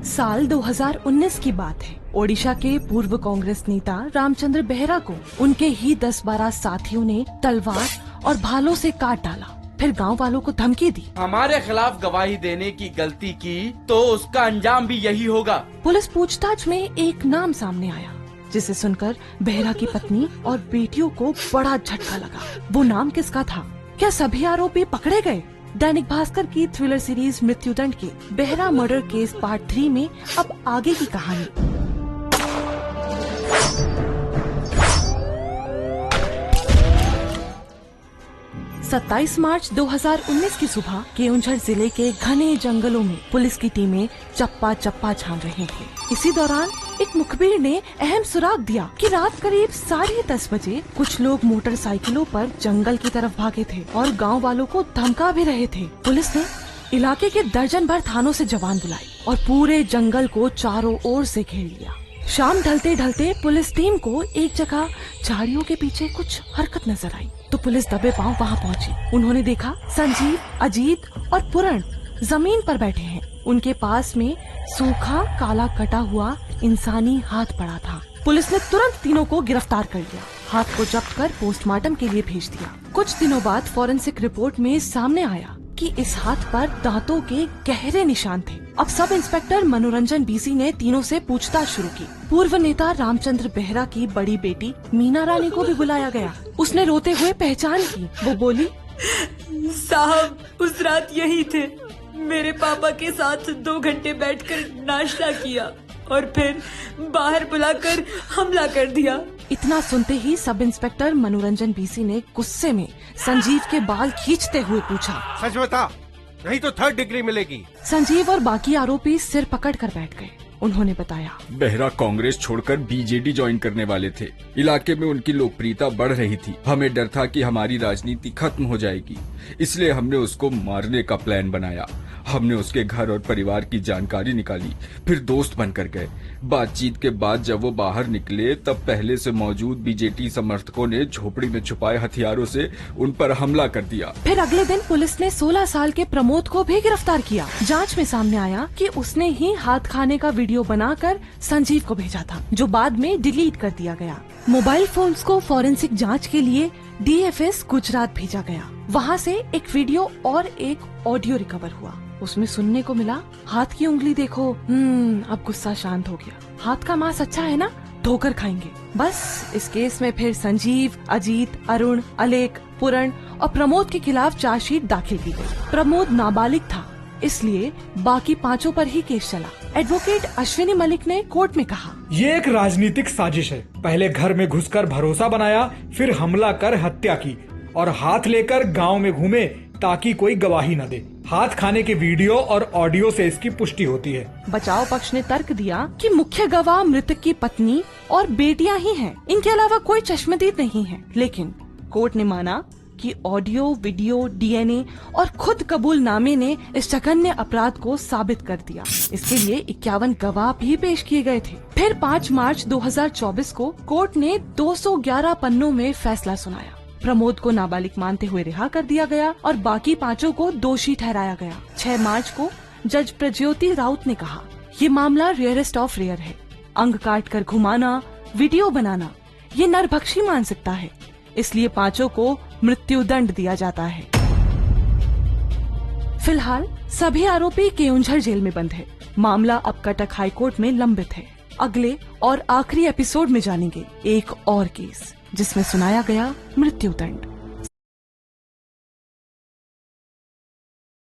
साल 2019 की बात है। ओडिशा के पूर्व कांग्रेस नेता रामचंद्र बेहरा को उनके ही 10-12 साथियों ने तलवार और भालों से काट डाला। फिर गांव वालों को धमकी दी, हमारे खिलाफ गवाही देने की गलती की तो उसका अंजाम भी यही होगा। पुलिस पूछताछ में एक नाम सामने आया, जिसे सुनकर बेहरा की पत्नी और बेटियों को बड़ा झटका लगा। वो नाम किसका था? क्या सभी आरोपी पकड़े गए? दैनिक भास्कर की थ्रिलर सीरीज मृत्युदंड के बेहरा मर्डर केस पार्ट 3 में अब आगे की कहानी। 27 मार्च 2019 की सुबह केओंझर जिले के घने जंगलों में पुलिस की टीमें चप्पा चप्पा छान रही थी। इसी दौरान एक मुखबिर ने अहम सुराग दिया कि रात करीब 10:30 बजे कुछ लोग मोटरसाइकिलों पर जंगल की तरफ भागे थे और गांव वालों को धमका भी रहे थे। पुलिस ने इलाके के दर्जन भर थानों से जवान बुलाई और पूरे जंगल को चारों ओर से घेर लिया। शाम ढलते ढलते पुलिस टीम को एक जगह झाड़ियों के पीछे कुछ हरकत नजर आई तो पुलिस दबे पांव वहां पहुंची। उन्होंने देखा संजीव, अजीत और पूरण जमीन पर बैठे हैं। उनके पास में सूखा काला कटा हुआ इंसानी हाथ पड़ा था। पुलिस ने तुरंत तीनों को गिरफ्तार कर लिया, हाथ को जब्त कर पोस्टमार्टम के लिए भेज दिया। कुछ दिनों बाद फॉरेंसिक रिपोर्ट में सामने आया कि इस हाथ पर दांतों के गहरे निशान थे। अब सब इंस्पेक्टर मनोरंजन बीसी ने तीनों से पूछताछ शुरू की। पूर्व नेता रामचंद्र बेहरा की बड़ी बेटी मीना रानी को भी बुलाया गया। उसने रोते हुए पहचान की। वो बोली, साहब उस रात यही थे, मेरे पापा के साथ 2 घंटे बैठकर नाश्ता किया और फिर बाहर बुलाकर हमला कर दिया। इतना सुनते ही सब इंस्पेक्टर मनोरंजन बीसी ने गुस्से में संजीव के बाल खींचते हुए पूछा, सच बता, नहीं तो 3rd डिग्री मिलेगी। संजीव और बाकी आरोपी सिर पकड़ कर बैठ गए। उन्होंने बताया, बेहरा कांग्रेस छोड़कर बीजेडी ज्वाइन करने वाले थे। इलाके में उनकी लोकप्रियता बढ़ रही थी। हमें डर था कि हमारी राजनीति खत्म हो जाएगी, इसलिए हमने उसको मारने का प्लान बनाया। हमने उसके घर और परिवार की जानकारी निकाली, फिर दोस्त बनकर गए। बातचीत के बाद जब वो बाहर निकले तब पहले से मौजूद बीजेडी समर्थकों ने झोपड़ी में छुपाए हथियारों से उन पर हमला कर दिया। फिर अगले दिन पुलिस ने 16 साल के प्रमोद को भी गिरफ्तार किया। जांच में सामने आया कि उसने ही हाथ खाने का वीडियो बनाकर संजीव को भेजा था, जो बाद में डिलीट कर दिया गया। मोबाइल फोन्स को फॉरेंसिक जांच के लिए DFS गुजरात भेजा गया। वहाँ से एक वीडियो और एक ऑडियो रिकवर हुआ। उसमें सुनने को मिला, हाथ की उंगली देखो। अब गुस्सा शांत हो गया। हाथ का मांस अच्छा है ना, धोकर खाएंगे। बस इस केस में फिर संजीव, अजीत, अरुण, अलेख, पूरण और प्रमोद के खिलाफ चार्जशीट दाखिल की गई। प्रमोद नाबालिग था, इसलिए बाकी 5 पर ही केस चला। एडवोकेट अश्विनी मलिक ने कोर्ट में कहा, ये एक राजनीतिक साजिश है। पहले घर में घुसकर भरोसा बनाया, फिर हमला कर हत्या की और हाथ लेकर गांव में घूमे ताकि कोई गवाही न दे। हाथ खाने के वीडियो और ऑडियो से इसकी पुष्टि होती है। बचाव पक्ष ने तर्क दिया कि मुख्य गवाह मृतक की पत्नी और बेटियां ही हैं। इनके अलावा कोई चश्मदीद नहीं है। लेकिन कोर्ट ने माना कि ऑडियो, वीडियो, DNA और खुद कबूलनामे ने इस जघन्य अपराध को साबित कर दिया। इसके लिए 51 गवाह भी पेश किए गए थे। फिर 5 मार्च 2024 को कोर्ट ने 211 पन्नों में फैसला सुनाया। प्रमोद को नाबालिग मानते हुए रिहा कर दिया गया और बाकी 5 को दोषी ठहराया गया। 6 मार्च को जज प्रज्योति राउत ने कहा, ये मामला रेयरेस्ट ऑफ रेयर है। अंग काट कर घुमाना, वीडियो बनाना, ये नरभक्षी मानसिकता है। इसलिए 5 को मृत्युदंड दिया जाता है। फिलहाल सभी आरोपी केओंझर जेल में बंद है। मामला अब कटक हाई कोर्ट में लंबित है। अगले और आखिरी एपिसोड में जानेंगे एक और केस जिसमें सुनाया गया मृत्युदंड।